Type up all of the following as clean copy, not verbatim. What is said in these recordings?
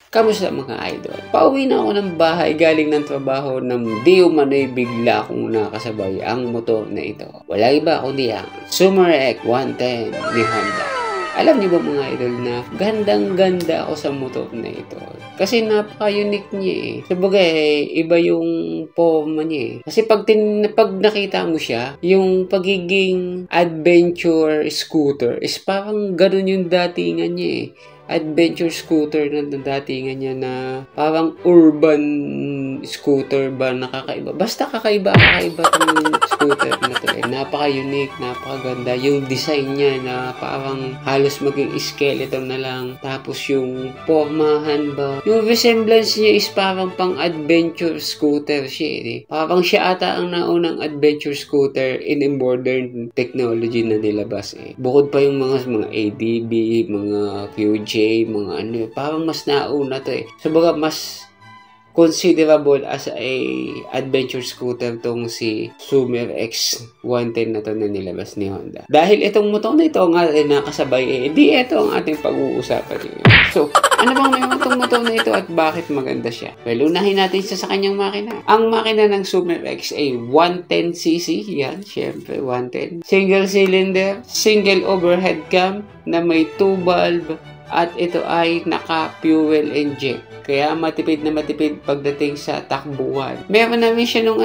Kamusta mga idol? Pauwi na ako ng bahay galing ng trabaho nang di umano'y bigla akong nakasabay ang motor na ito. Wala iba kundi ang Sumer X110 ni Honda. Alam niyo ba mga idol na gandang-ganda ako sa motor na ito? Kasi napaka-unique niya eh. Sabagay, iba yung forma niya eh. Kasi pag nakita mo siya, yung pagiging adventure scooter is parang ganun yung datingan niya eh. Adventure scooter na datingan niya na parang urban scooter ba nakakaiba. Basta kakaiba itong scooter na to eh. Napaka-unique, napakaganda. Yung design niya na parang halos maging skeleton na lang. Tapos yung formahan ba. Yung resemblance niya is parang pang-adventure scooter siya eh. Parang siya ata ang naunang adventure scooter in modern technology na nilabas eh. Bukod pa yung mga ADB, mga QJ, mga ano, parang mas nauna to eh. So baga mas considerable as a adventure scooter tong si Sumer X110 na to na nilabas ni Honda. Dahil itong motor na ito nga nakasabay eh, di ito ang ating pag-uusapan yun. So, ano bang may itong motor na ito at bakit maganda siya? Well, unahin natin siya sa kanyang makina. Ang makina ng Sumer X ay 110cc, yan, syempre 110. Single cylinder, single overhead cam na may 2 valve at ito ay naka-fuel inject. Kaya matipid na matipid pagdating sa takbuhan. Meron namin siya nung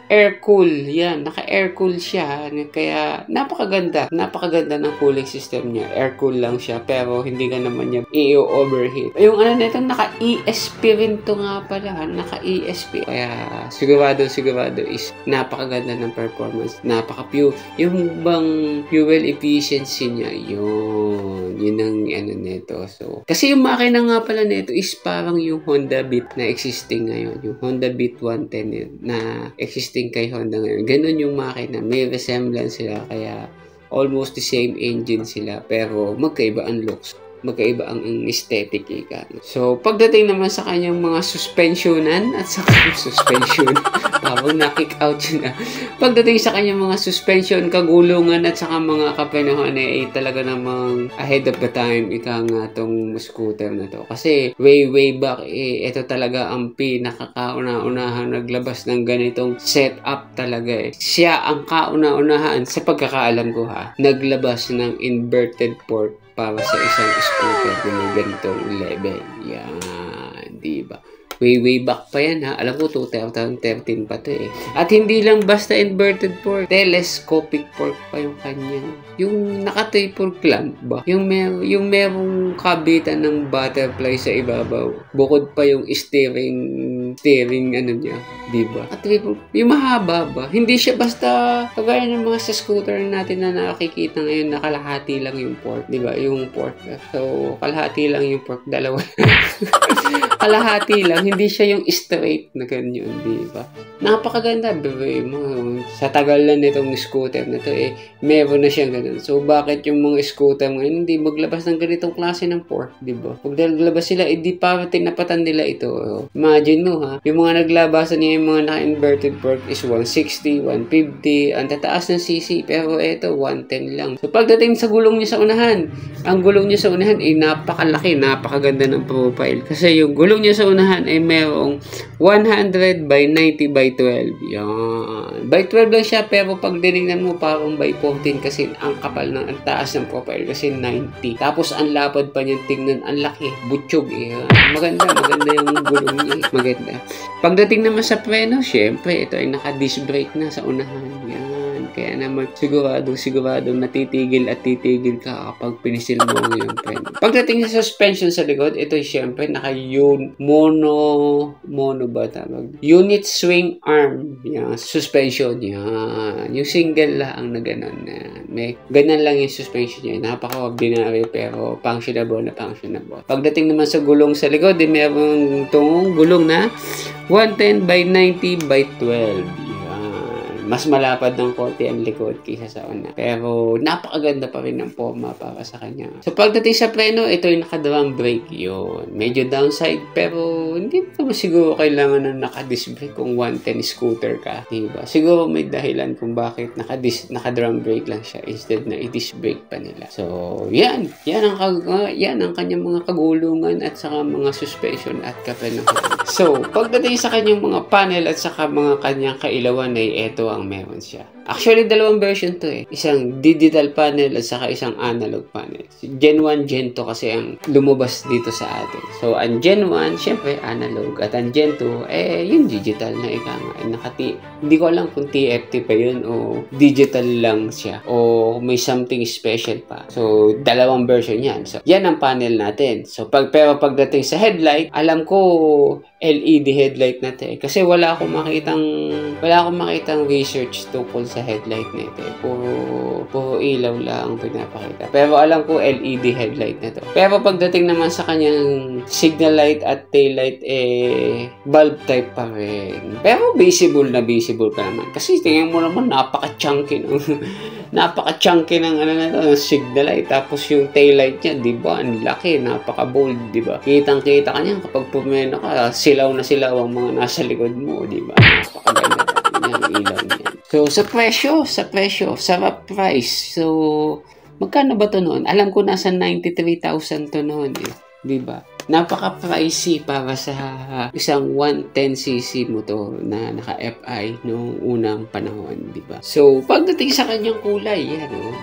air cool. Yan, naka-air cool siya. Kaya napakaganda. Napakaganda ng cooling system niya. Air cool lang siya pero hindi ka naman niya i-overheat. Yung nito, naka-ESP rin to nga pala. Naka-ESP. Kaya sigurado is napakaganda ng performance. Napaka-pure. Yung bang fuel efficiency niya, yun ang nito. So, kasi yung makina nga pala nito is parang yung Honda Beat na existing ngayon. Yung Honda Beat 110 na existing kay Honda ngayon. Ganun yung makina. May resemblance sila. Kaya almost the same engine sila. Pero magkaiba ang looks. Magkaiba ang aesthetic ika. So, pagdating naman sa kanyang mga suspensionan at sa kanyang suspension, parang na-kick out siya. Pagdating sa kanyang mga suspension, kagulungan at saka mga kapenuhan ay talaga namang ahead of the time ika nga tong scooter na to. Kasi way back, ito talaga ang pinakakauna-unahan naglabas ng ganitong setup talaga eh. Siya ang kauna-unahan sa pagkakaalam ko naglabas ng inverted port para sa isang scooter na may ganitong level. Yan, diba? Way back pa yan Alam ko 2013 pa to eh. At hindi lang basta inverted port. Telescopic port pa yung kanyang. Yung naka-taper clamp ba? Yung merong kabitan ng butterfly sa ibabaw. Bukod pa yung steering niya, diba? At yung mahaba ba? Hindi siya basta kagaya ng mga sa scooter natin na nakikita ngayon na kalahati lang yung port, diba? Yung port. So, kalahati lang yung port, dalawa. Kalahati lang, hindi siya yung straight na ganyan, diba? Napakaganda, sa tagal na nitong scooter na to meron na siyang ganun. So, bakit yung mga scooter ngayon hindi maglabas ng ganitong klase ng port, diba? Pag naglabas sila, di pa tinapatan nila ito. Imagine mo yung mga naglabasan niya yung mga naka-inverted port is 160, 150, ang tataas ng cc, pero ito 110 lang. So, pagdating sa gulong niya sa unahan, ang gulong niya sa unahan ay napakalaki, napakaganda ng profile. Kasi yung gulong niya sa unahan ay merong 100 by 90 by 12. Yan. By 12 lang siya, pero pag dinignan mo parang by 14 kasi ang kapal ng ang taas ng profile kasi 90. Tapos ang lapad pa niyan tingnan, ang laki, butsyog Maganda yung gulong niya. Maganda. Pagdating naman sa preno, syempre, ito ay naka-disc brake na sa unahan. Yan. Kaya naman, sigurado natitigil at titigil ka kapag pinisil mo yung preno. Pagdating sa suspension sa likod, ito ay syempre mono ba tawag? Unit swing arm. Yan, suspension. Yan. Yung single lang na gano'n. May ganun lang yung suspension niya. Napaka-ordinary pero functionable. Pagdating naman sa gulong sa likod, meron itong gulong na 110 by 90 by 12. Yan. Mas malapad ng konti ang likod kaysa sa una. Pero napakaganda pa rin ng forma para sa kanya. So pagdating sa preno, ito yung naka-drum brake yun. Medyo downside pero hindi naman siguro kailangan na naka-disc brake kung 110 scooter ka. Diba? Siguro may dahilan kung bakit naka-drum brake lang siya instead na i-disc brake pa nila. So yan ang kanyang mga kagulungan at saka mga suspension at kapenahan. So pagdating sa kanyang mga panel at saka mga kanyang kailawan ay ito ang meron siya. Actually, dalawang version to eh. Isang digital panel at saka isang analog panel. Gen 1, Gen 2 kasi ang lumabas dito sa atin. So, ang Gen 1, syempre, analog. At ang Gen 2, yung digital na ika nga. Hindi ko alam kung TFT pa yun o digital lang siya. O may something special pa. So, dalawang version yan. So, yan ang panel natin. So, pero pagdating sa headlight, alam ko LED headlight na to eh. Kasi wala akong makitang research tungkol sa headlight na ito eh. Puro ilaw lang ang pinapakita. Pero alam ko LED headlight na to. Pero pagdating naman sa kanyang signal light at tail light bulb type pa rin. Pero visible pa naman. Kasi tingnan mo naman napaka-chunky ng signal light. Tapos yung tail light niya, di ba? Ang laki, napaka-bold, di ba? Kitang-kita ka niyan kapag pumeno ka, silaw na silaw ang mga nasa likod mo, di ba? Napakaganda yung ilaw niya. So, sa rough price. So, magkano ba to noon? Alam ko nasa 93,000 to noon, di ba? Napaka-pricey para sa isang 110cc motor na naka-FI noong unang panahon, di ba? So, pagdating sa kanyang kulay,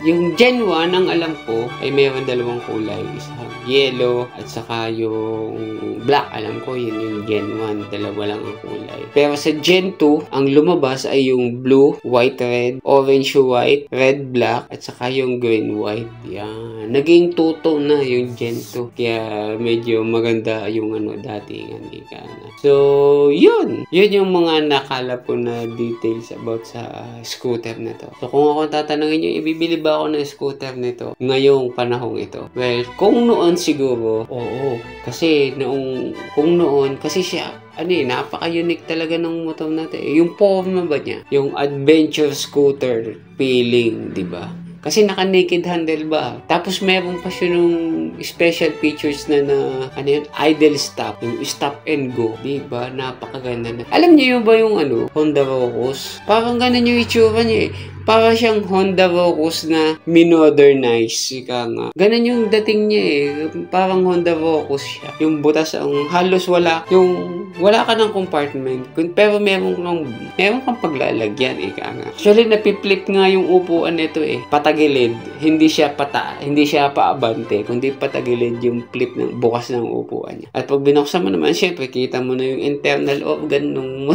yung Gen 1, ang alam ko, ay mayroon dalawang kulay. Isang yellow at saka yung black. Alam ko, yun yung Gen 1. Dalawa lang ang kulay. Pero sa Gen 2, ang lumabas ay yung blue, white, red, orange, white, red, black, at saka yung green, white. Yan. Naging two-tone na yung Gen 2. Kaya medyo maganda yung datingan ika na. So, yun yung mga nakalap ko na details about sa scooter na to. So, kung ako tatanungin nyo, ibibili ba ako ng scooter nito ngayong panahong ito? Well, kung noon siguro, oo. Kasi kasi siya, napaka-unique talaga ng motor natin. Yung forma ba niya? Yung adventure scooter feeling, di ba? Kasi naka-naked handle ba? Tapos meron pa siya nung special features na idle stop. Yung stop and go. Diba? Napakaganda na. Alam niyo ba yung Honda Rocos? Parang ganun yung itsura niya eh. Para siyang Honda Rocos na minodernize. Ika nga. Ganun yung dating niya eh. Parang Honda Rocos siya. Yung butas ang halos wala ka ng compartment. Pero meron kang paglalagyan. Ika nga. Actually, napiplit nga yung upuan nito eh. Patagilid. Hindi siya paabante. Kundi patagilid yung flip ng bukas ng upuan niya. At pag binuksan mo naman, syempre, kita mo na yung internal organ nung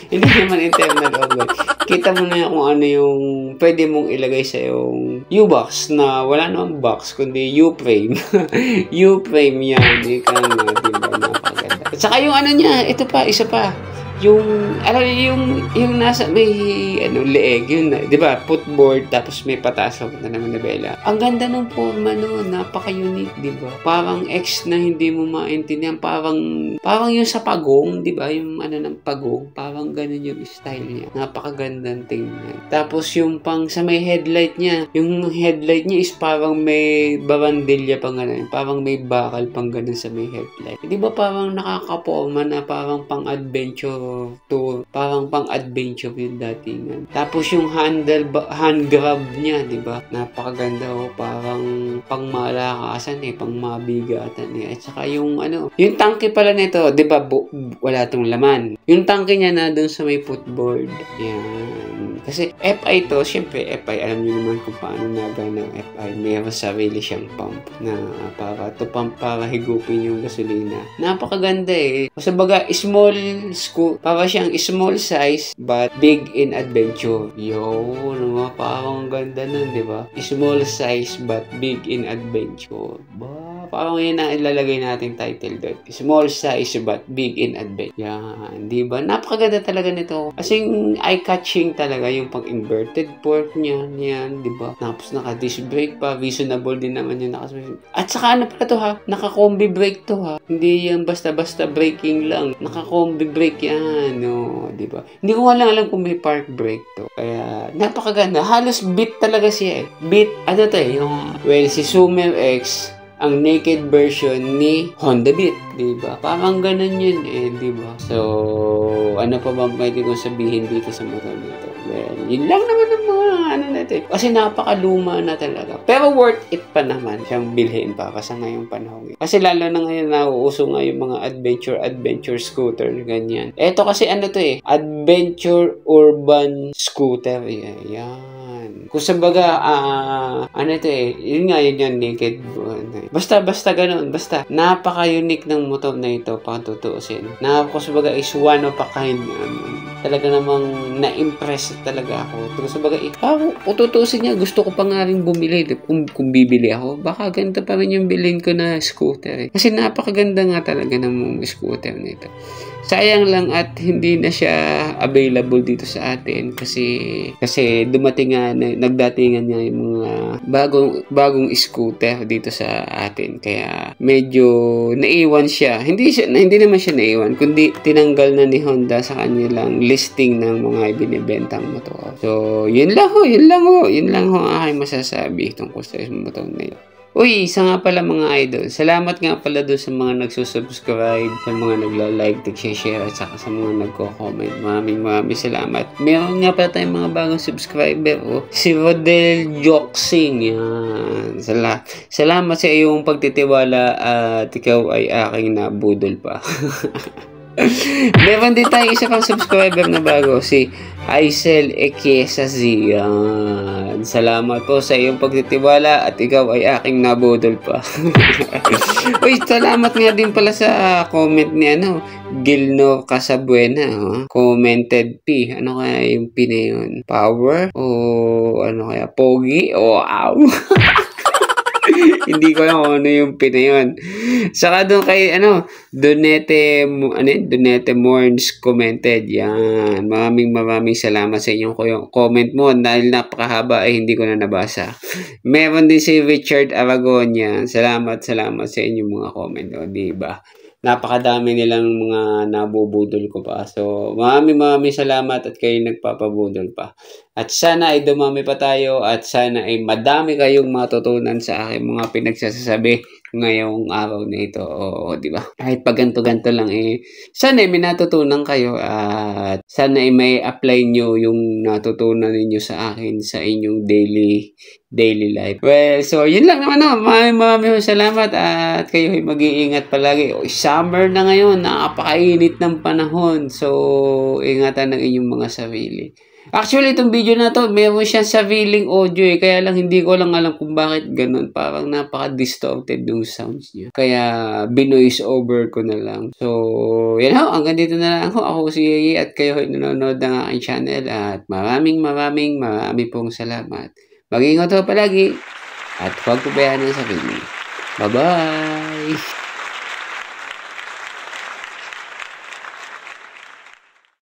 hindi naman internal organ. Kita mo na kung ano yung pwede mong ilagay sa yung U-box na wala namang box, kundi U-frame. U-frame yan. Ika nga, diba? Napaganda. At saka yung niya, ito pa, isa pa. Yung nasa may leeg, yun na, di ba? Footboard, tapos may pataas na naman na bela. Ang ganda ng forma napaka-unique, di ba? Parang X na hindi mo maintindihan, parang yung sa pagong, di ba? Yung ng pagong, parang ganun yung style niya. Napakagandang tingnan. Tapos yung pang sa may headlight niya, yung headlight niya is parang may barandilya pang parang may bakal pang ganun sa may headlight. Di ba parang nakakaporma na parang pang-adventure tour, parang pang-adventure yung datingan. Tapos yung hand grab niya, di ba? Napakaganda parang pang-malakasan pang-mabigatan At saka yung yung tangke pala nito, di ba? Wala tong laman. Yung tangke niya na doon sa may footboard. Yan. Kasi FI to, syempre FI, alam niyo naman kung paano nagana ng FI. Mayroon sarili siyang pump na para higupin yung gasolina. Napakaganda Kasi baga, para siyang small size but big in adventure. Parang ganda nun, di ba? Small size but big in adventure. Ba? Parang yun ang ilalagay nating title doon. Small size but big in adventure. Yan, di ba? Napakaganda talaga nito. Kasi eye-catching talaga yung pang-inverted port niya. Yan, di ba? Tapos naka-disc brake pa. Reasonable din naman yung At saka ano pala to ha? Naka-combi brake to ha? Hindi yan basta-basta braking lang. Naka-combi brake yan. No, di ba? Hindi ko nga lang alam kung may park brake to. Kaya, napakaganda. Halos beat talaga siya eh. Beat, ano to eh, yung, well, si Sumer X, ang naked version ni Honda Beat, di ba? Parang ganun yun eh, di ba? So, ano pa ba pwede kong sabihin dito sa motor nito? Well, yun lang naman ang mga ano natin. Kasi napakaluma na talaga. Pero worth it pa naman siyang bilhin pa kasi ngayong panahon. Kasi lalo na ngayon nauuso nga yung mga adventure scooter, ganyan. Eto kasi ano to eh, adventure urban scooter. Yan. Kung sabaga, ano ito eh, yun yung naked. Basta ganun, basta napaka-unique ng motor na ito, patutuusin. Kung sabaga is one of a kind. Talaga namang na-impress talaga ako. Kung sabaga, kung tutuusin niya, gusto ko pa nga rin bumili. Kung bibili ako, baka ganito pa rin yung bilhin ko na scooter. Kasi napakaganda nga talaga ng scooter nito. Sayang lang at hindi na siya available dito sa atin kasi dumating nga nagdatingan nga yung mga bagong scooter dito sa atin kaya medyo naiwan siya. Hindi naman siya naiwan kundi tinanggal na ni Honda sa kanilang listing ng mga ibinebentang motor. So, yun lang ho ang aking masasabi tungkol sa motor na yun. Uy, isa nga pala mga idol. Salamat nga pala doon sa mga nagsusubscribe, sa mga nagla-like, nag-share, at saka sa mga nagko-comment. Maraming salamat. Meron nga pala tayong mga bagong subscriber. Si Rodel Joksing. Yan. Salamat sa iyong pagtitiwala at ikaw ay aking nabudol pa. Meron din tayo isa pang subscriber na bago, si Aisel Ekesazi. Salamat po sa iyong pagtitiwala at ikaw ay aking nabudol pa. Uy, salamat nga din pala sa comment ni Gilno Casabuena. Commented P. Ano kaya yung P na yun? Power? O ano kaya? Pogi? O wow! Hindi ko alam kung ano yung pina yun. Saka doon kay, Donete Morns commented. Yan. Maraming salamat sa inyong comment mo. Dahil napakahaba ay hindi ko na nabasa. Meron din si Richard Aragon. Yan. Salamat sa inyong mga comment. O, diba? Napakadami nilang mga nabubudol ko pa. So, maraming salamat at kayo nagpapabudol pa. At sana ay dumami pa tayo at sana ay madami kayong matutunan sa aking mga pinagsasabi ngayong araw na ito. O, di ba? Kahit pag ganto-ganto lang sana ay may natutunan kayo at sana ay may apply nyo yung natutunan ninyo sa akin sa inyong daily life. Well, so yun lang naman. Maraming salamat at kayo ay mag-iingat palagi. Summer na ngayon, napakainit ng panahon. So, ingatan ng inyong mga sarili. Actually, itong video na to, meron siyang sariling audio kaya lang hindi ko lang alam kung bakit ganun. Parang napaka-distorted yung sounds niya. Kaya, binoise over ko na lang. So, yan ho, hanggang dito na lang ho. Ako si Yeye at kayo ay nanonood ng aking channel at maraming pong salamat. Mag-ingat ho palagi at huwag pabayaan ng sarili. Bye-bye!